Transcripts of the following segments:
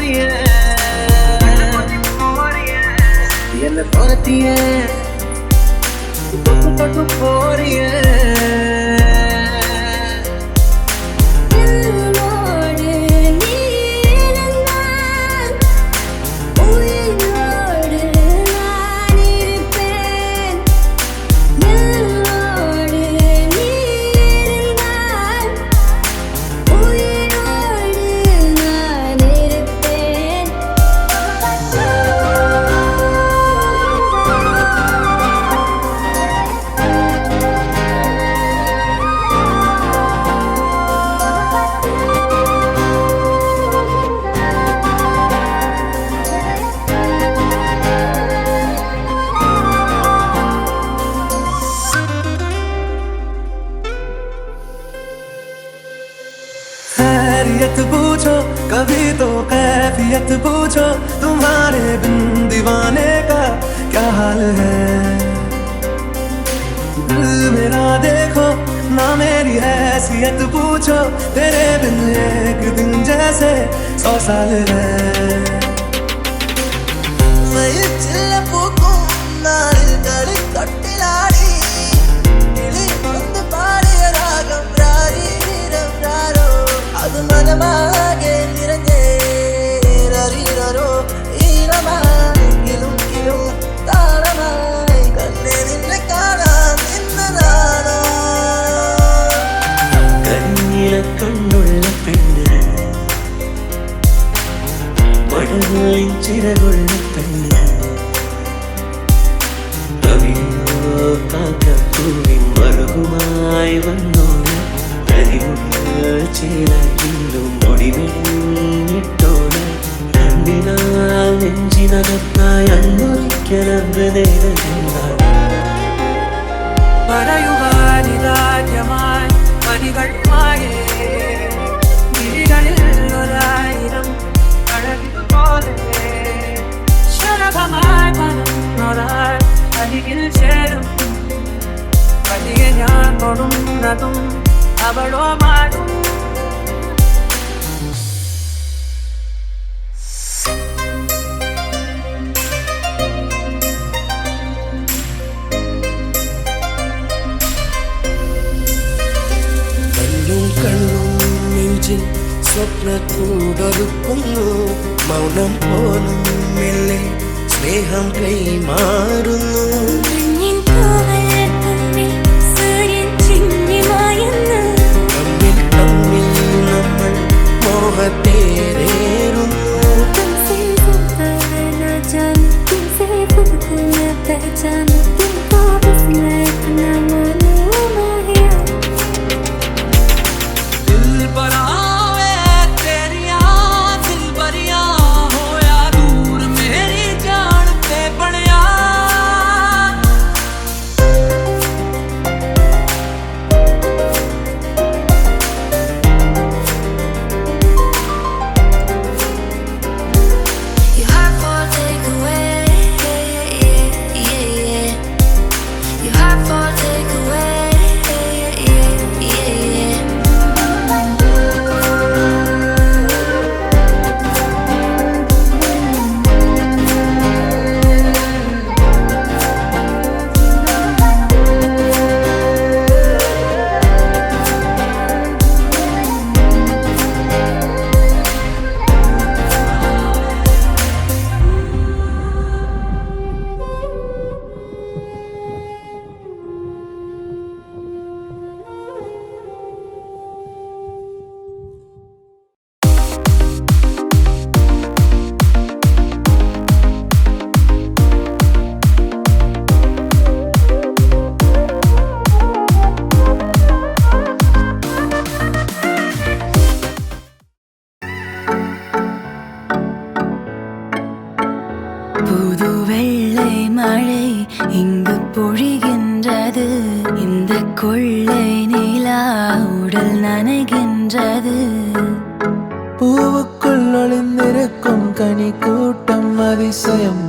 போறிய என்ன துரத்திய தொட்டு போறிய पूछो कभी तो कैफियत पूछो तुम्हारे बिन दीवाने का क्या हाल है दिल मेरा देखो ना मेरी हैसियत पूछो तेरे बिन एक दिन जैसे 100 साल है മനമാകെ നിറഞ്ഞേ രരിരരോ ഈരമായെങ്കിലും കിലും താരമായി കണ്ണേ നിന്നെ കാണാൻ നിന്നതാണോ കണ്ണില കണ്ണുള്ള പെണ്ണ് മഴകളിൽ ചിറകുള്ള പെണ്ണ് കവിയോ കാക്കപ്പൂവിൻ മറുകുമായി വന്നോളൂ ചേരും മൊടിവിട്ടോട് കണ്ണിനാൽ നെഞ്ചിനകത്തായി അന്നൊരിക്കലത് നേരം പറയുവാനിതാദ്യമായി മണികൾ മായേ വിഴികളിൽ ഒരായിരം അഴകിതുപോലെ ശരഭമായി മനൊരാൾ അരികിൽ ചേരും പതിയെ ഞാൻ തൊടുന്നതും അവളോ മാറും സ്വപ്നക്കൂടൊരുക്കുന്നു മൗനം പോലും മെല്ലെ സ്നേഹം കൈമാറുന്നു തമ്മിൽ നമ്മൾ മോഹത്തേറേറുന്നു புது வெள்ளை மழை இங்கு பொழிகின்றது இந்த கொள்ளை நிலா உடல் நனைகின்றது பூவுக்குள் ஒளிந்திருக்கும் கனி கூட்டம் அதிசயம்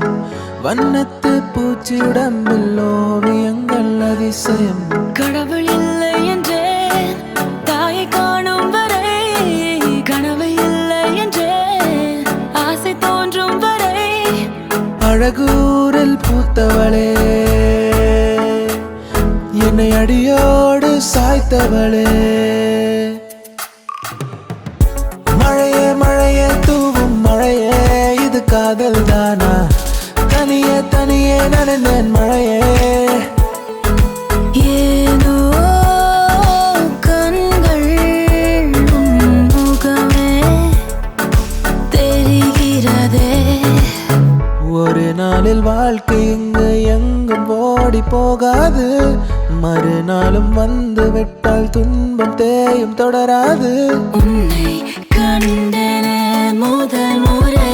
வண்ணத்து பூச்சி உடம்பில் ஓவியங்கள் அதிசயம் கடவுள் இல்லை என்றேன் தாயை காணும் வரை கனவு இல்லை என்றேன் என்னை அடியோடு சாய்த்தவளே. மழையே மழையே தூவும் மழையே, இது காதல் தானா? தனியே தனியே நனைந்தேன் மழையே. ஏதோ கண்கள் முகமே தெரிகிறதே. ஒரு நாளில் வாழ்க்கை இங்கு எங்கும் ஓடி போகாது, மறுநாளும் வந்து விட்டால் துன்பம் தேயும் தொடராது. உன்னை கண்டன முதல் முறை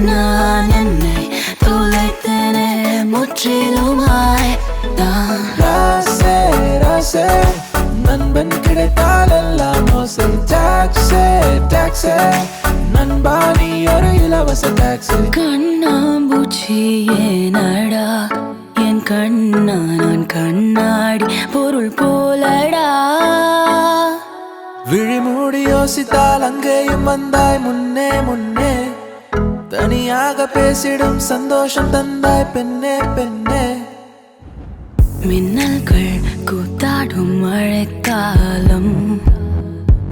நான் என்னை தொலைத்தன முற்றிலுமாய் தான். ராசே ராசே நண்பன் கிடைத்தால் எல்லாம் மோசை. டாக்ஸே டாக்ஸே நண்பா நீ ஒரு இலவச டாக்ஸி. கண்ணாம்பூச்சியே நடா என் கண்ணா, நான் கண்ணாடி பொருள் போலடா. விழி மூடி யோசித்தால் அங்கேயும் வந்தாய் முன்னே முன்னே. தனியாக பேசிடும் சந்தோஷம் தந்தாய் பெண்ணே பெண்ணே. மின்னல்கள் கூத்தாடும் மழைக்காலம்,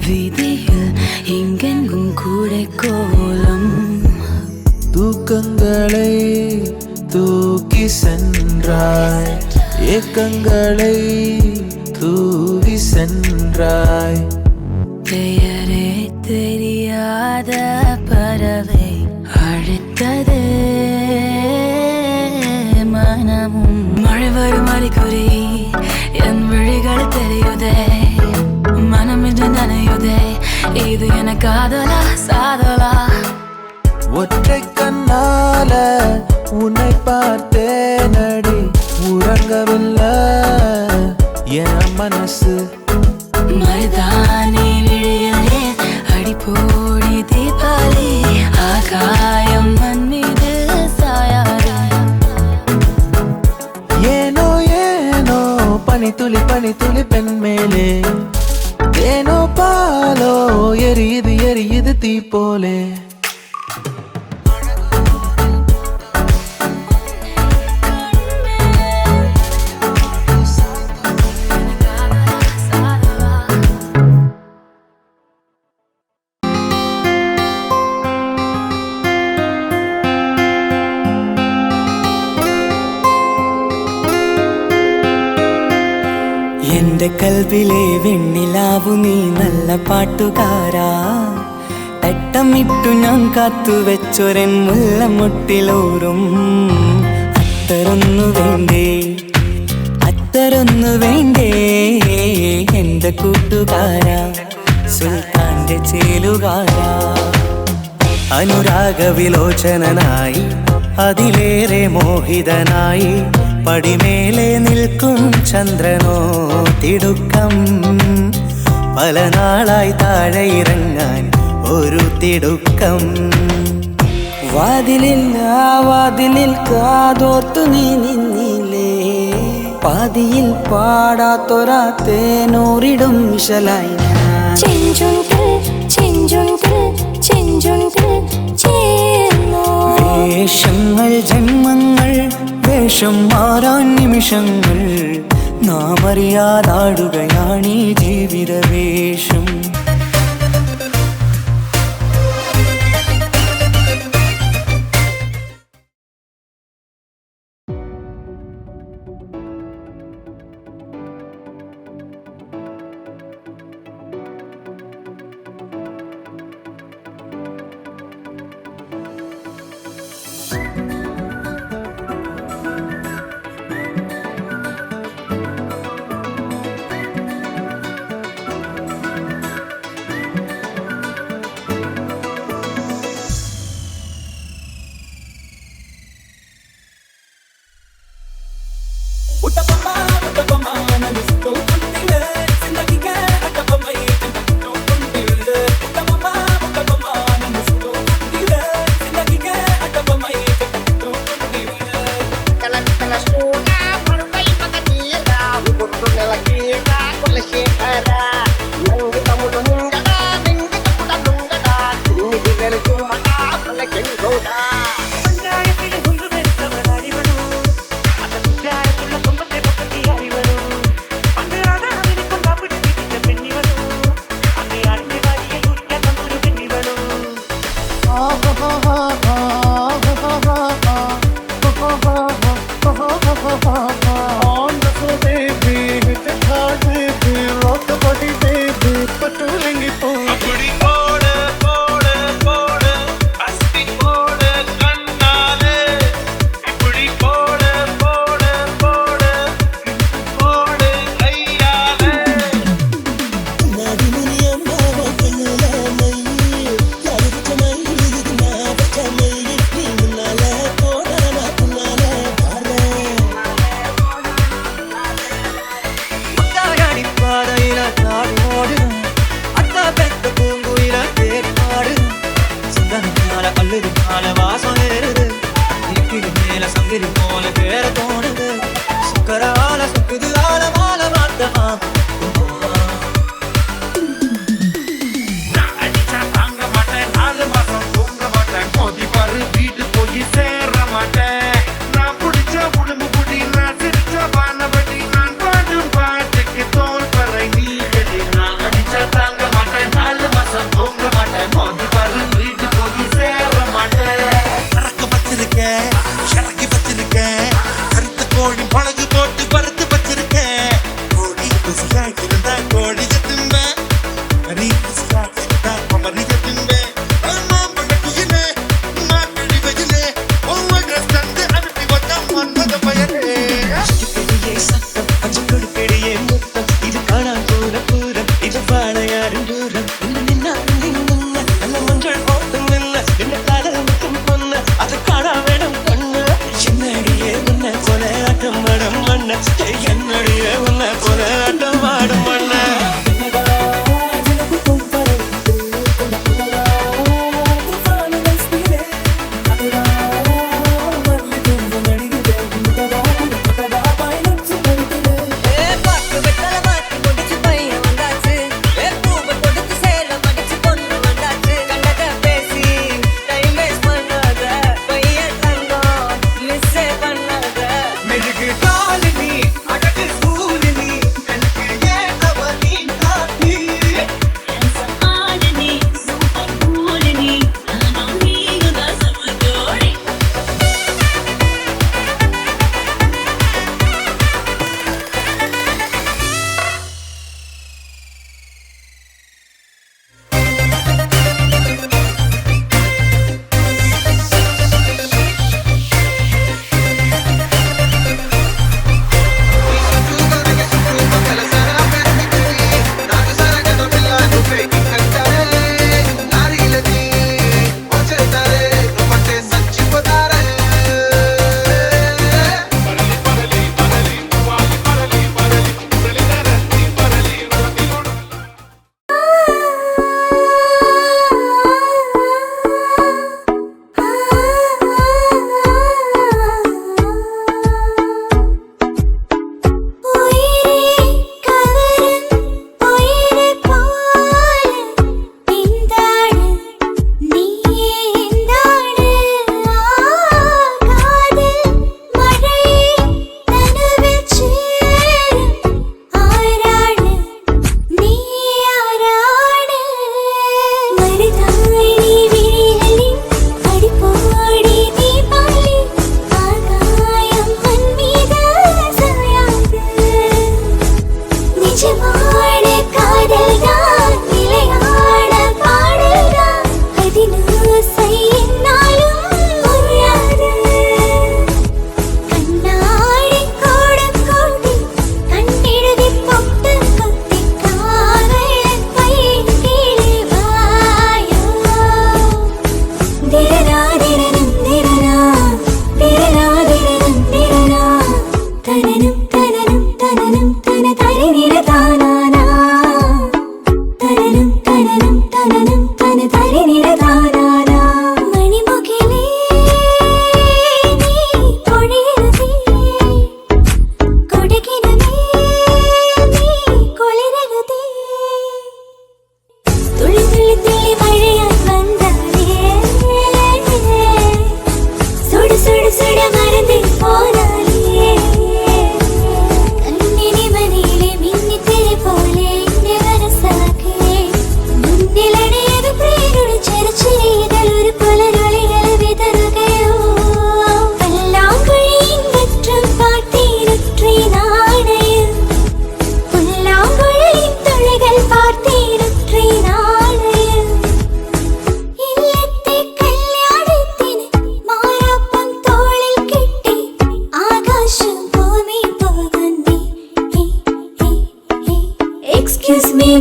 வீதியில் எங்கெங்கும் கூடை கோலம். தூக்கங்களை தூக்கி சென்றாய், ஏக்கங்களை தூவி சென்றாய். பெயரே தெரியாத பறவை அழைத்தது மனமும். மழை வரும் அறிகுறி என் விழிகள் தெரியுதே, மனம் இன்று நனையுதே. இது என காதலா சாதலா? ஒற்றை கண்ணால உன்னை பார்த்தேன் அடி, உறங்கவில்லை என் மனசு. மருதானி விழியிலே அடிப்போடி தீபாவளி, ஆகாயம் மண் மீது சாயாது. ஏனோ ஏனோ பனி துளி பெண் மேலே, ஏனோ பாலோ எரியுது எரியுது தீ போலே. എന്റെ കൽവിലെ വെണ്ണിലാവു നീ നല്ല പാട്ടുകാരാ. തട്ടമിട്ടു ഞാൻ കാത്തുവെച്ചൊരൻ മുല്ലമുട്ടിലോറും. അത്തരൊന്നു വേണ്ടേ അത്തരൊന്നു വേണ്ടേ എന്റെ കൂട്ടുകാരാ, സുൽത്താന്റെ ചേലുകാരാ. അനുരാഗവിലോചനായി അതിലേറെ മോഹിതനായി, പടിമേലെ നിൽക്കും ചന്ദ്രനോ തിടുക്കം. പല നാളായി താഴെ ഇറങ്ങാൻ ഒരു തിടുക്കം. വാതിലിൽ കാതോർത്തു നീ നിന്നില്ലേ, പാതിയിൽ പാടാത്തൊരാ തേനൂറിടും മിശലായി ഞാൻ. വേഷങ്ങൾ ജന്മങ്ങൾ വേഷം മാറാൻ നിമിഷങ്ങൾ, നാം അറിയാതാടുകയാണീ ജീവിത വേഷം. சொல்லுது கால வாசம் ஏறுது இக்கிடி மேல சங்கிரி போல பேர தோணுது சுக்கரால சுக்குது ஆல மால மாத்தமா வீட்டு போய் சேர மாட்டேன் நான் பிடிச்ச உடம்பு குடி நான் சிரிச்ச பானபடி நான் பாடும் பாட்டுக்கு தோல் பறை நீ கடி நான் அடிச்சா தாங்க மாட்டேன் 4 மாசம் தூங்க மாட்டேன் மோதி பாரு வீட்டு போய் சேர மாட்டேன் சரக்கு வச்சிருக்கேன் சரக்கு வச்சிருக்கேன் கருத்து கோழி பழகு போட்டு பருத்து வச்சிருக்கேன் கோழி குசியாக்கி இருந்தா கோழி திம்பேன் கறி குசியாக்கி இருந்தா குமரி திம்பேன் என்னுடைய உன்னை போல ஆட்டம் ஆடும் மண்ண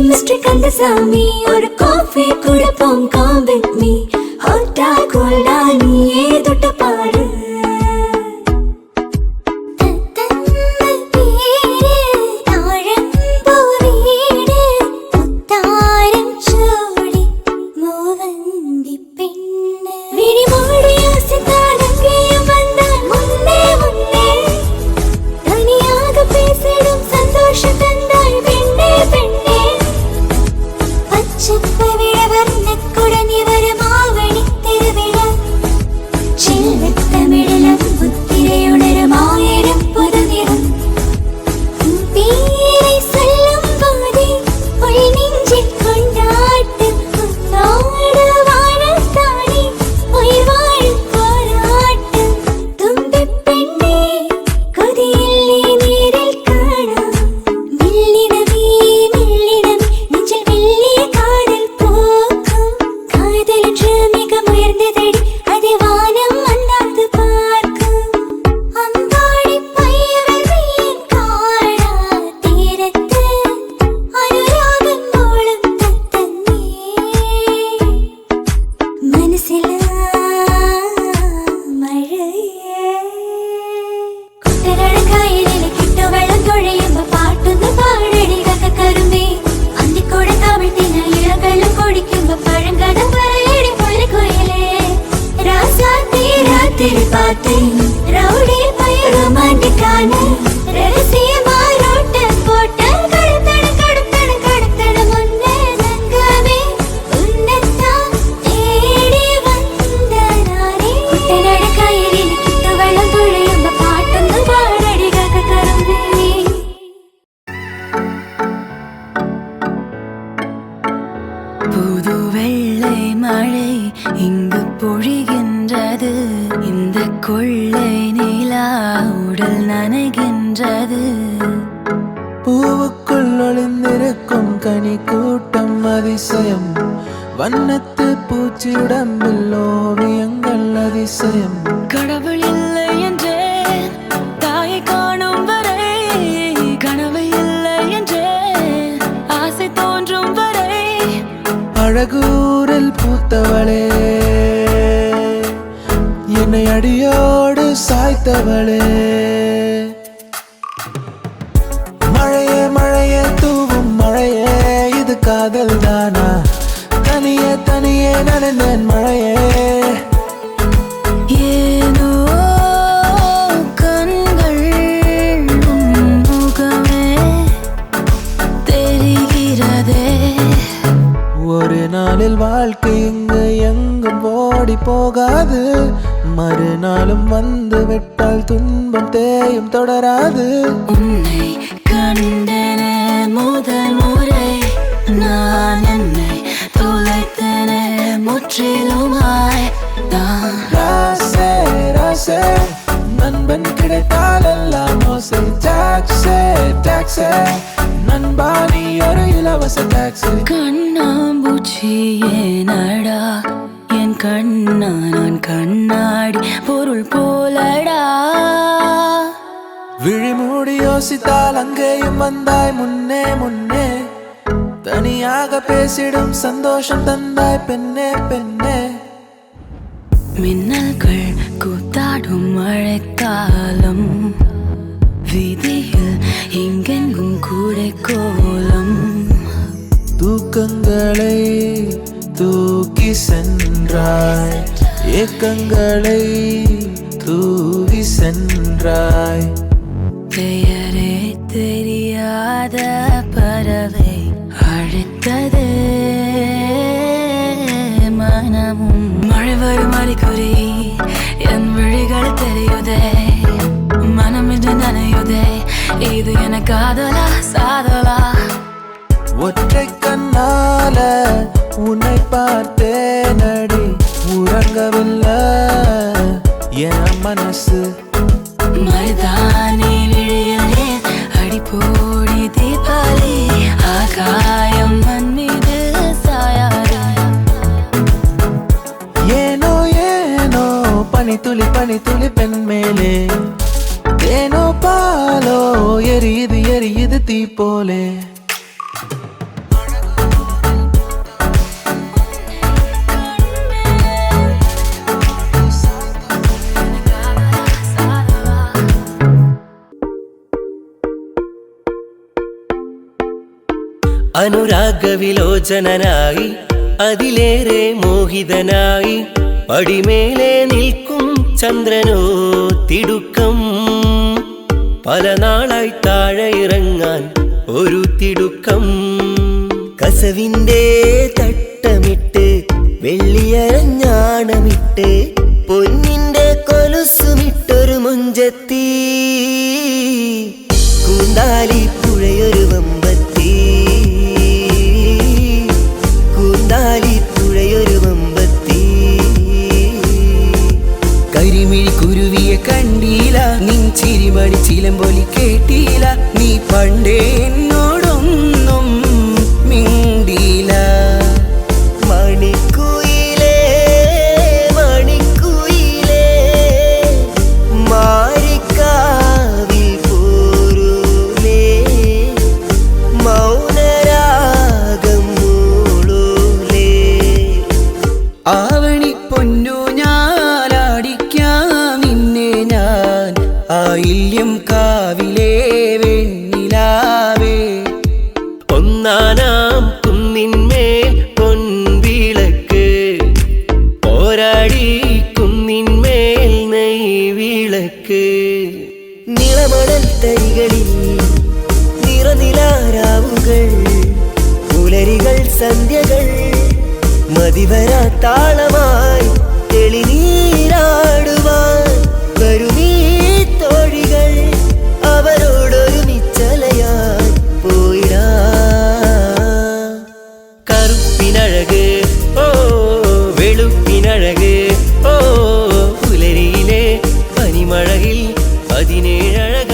Mr. Kandasamy, ஒரு காஃபி குடிப்போம் come with me. Hot or cold நீயே தொட்டு பாரு. வீடு பார்த்தேன் ரவுடி பய ரொமான்டிக்கான ரகசியமா ரோட்ட போட்ட கடத்தட கடத்தட கடத்தட முன்னே தங்கமே உன்னத்தான் தேடி வந்த நானே குட்டனட கயிறில் கிட்ட வெள்ளம் துழையும் பாட்டொன்று பாடடி கரும்பே புது வெள்ளை மழை இங்கு பொழிகின்றது இந்த கொள்ளை நிலா உடல் நனைகின்றது பூவுக்குள் ஒளிந்திருக்கும் கனி கூட்டம் அதிசயம் வண்ணத்து பூச்சி உடம்பில் ஓவியங்கள் அதிசயம் கடவுள் இல்லை என்றேன் தாயை காணும் வரை கனவு இல்லை என்றேன் ஆசை தோன்றும் வரை அழகூரில் பூத்தவளே என்னை அடியோடு சாய்த்தவளே மழையே மழையே தூவும் மழையே இது காதல் தானா தனியே தனியே நனைந்தேன் மழையே ஏனோ கண்கள் உன் முகமே தெரிகிறதே ஒரு நாளில் வாழ்க்கை இங்கு எங்கும் ஓடி போகாது மறுநாளும் வந்து விட்டால் துன்பம் தேயும் தொடராது உன்னை கண்டன முதல் முறை நான் என்னை தொலைத்தன முற்றிலுமாய் தான் ராசே ராசே நண்பன் கிடைத்தால் எல்லாம் மோசை டாக்ஸே டாக்ஸே நண்பா நீ ஒரு இலவச டாக்ஸி கண்ணாம்பூச்சி ஏனடா என் கண்ணா நான் கண்ணாடி பொருள் போலடா விழிமூடி யோசித்தால் அங்கேயும் வந்தாய் முன்னே முன்னே தனியாக பேசிடும் சந்தோஷம் தந்தாய் பெண்ணே பெண்ணே மின்னல்கள் கூத்தாடும் மழைக்காலம் வீதியில் எங்கெங்கும் கூடை கோலம் தூக்கங்களை தூக்கி சென்றாய் ஏக்கங்களை தூவி சென்றாய் பெயரே தெரியாத பறவை அழைத்தது மனமும் மழை வரும் அறிகுறி என் விழிகள் தெரியுதே மனம் இன்று நனையுதே இது என காதலா சாதலா ஒற்றை கண்ணால உன்னை பார்த்தேன் அடி உறங்கவில்லை என் மனசு மருதானி விழியிலே அடிப்போடி தீபாவளி ஆகாயம் மண் மீது சாயாரா ஏனோ ஏனோ பனி துளி பெண் மேலே ஏனோ பாலோ எரியுது தீ போலே അനുരാഗവിലോചനായി അതിലേറെ മോഹിതനായി പടിമേലെ നിൽക്കും ചന്ദ്രനോ തിടുക്കം പല നാളായി താഴെ ഇറങ്ങാൻ ഒരു തിടുക്കം കസവിന്റെ തട്ടമിട്ട് വെള്ളിയരഞ്ഞാണമിട്ട് പൊന്നിന്റെ കൊലുസുമിട്ടൊരു മുഞ്ചത്തി കൂന്താലി പുഴയൊരു വമ്പത്തി കൂന്താലി പുഴയൊരു വമ്പത്തി കരിമിഴി കുരുവിയെ കണ്ടീല നിൻ ചിരിമണി ചിലമ്പൊലി കേട്ടീല നീ പണ്ടേ എന്നോടൊന്നും മിണ്ടീല മണിക്കുയിലേ മണിക്കുയിലേ മാരിക്കാവിൽ പോരൂലേ മൗനരാഗം മൂളൂലേ ആവണി പൊന്നു ഞാലാടിക്കാം നിന്നെ ഞാൻ ആയില്യം കാവിലേ വെണ്ണിലാവേ ഒന്നാനാം കുന്നിന്മേൽ പൊൻവിളക്ക് പോരാടി കുന്നിന്മേൽ നെയ് രാവുകൾ പുലരികൾ സന്ധ്യകൾ മതിവരാ താളമായി തെളിനീരാടുവാൻ വരുമീ തോഴികൾ അവരോടൊരു നിശ്ചലയായി പോയിടാ കറുപ്പിനഴക് ഓ വെളുപ്പിനഴക് ഓ പുലരിയിലെ പനിമഴയിൽ 17 അഴക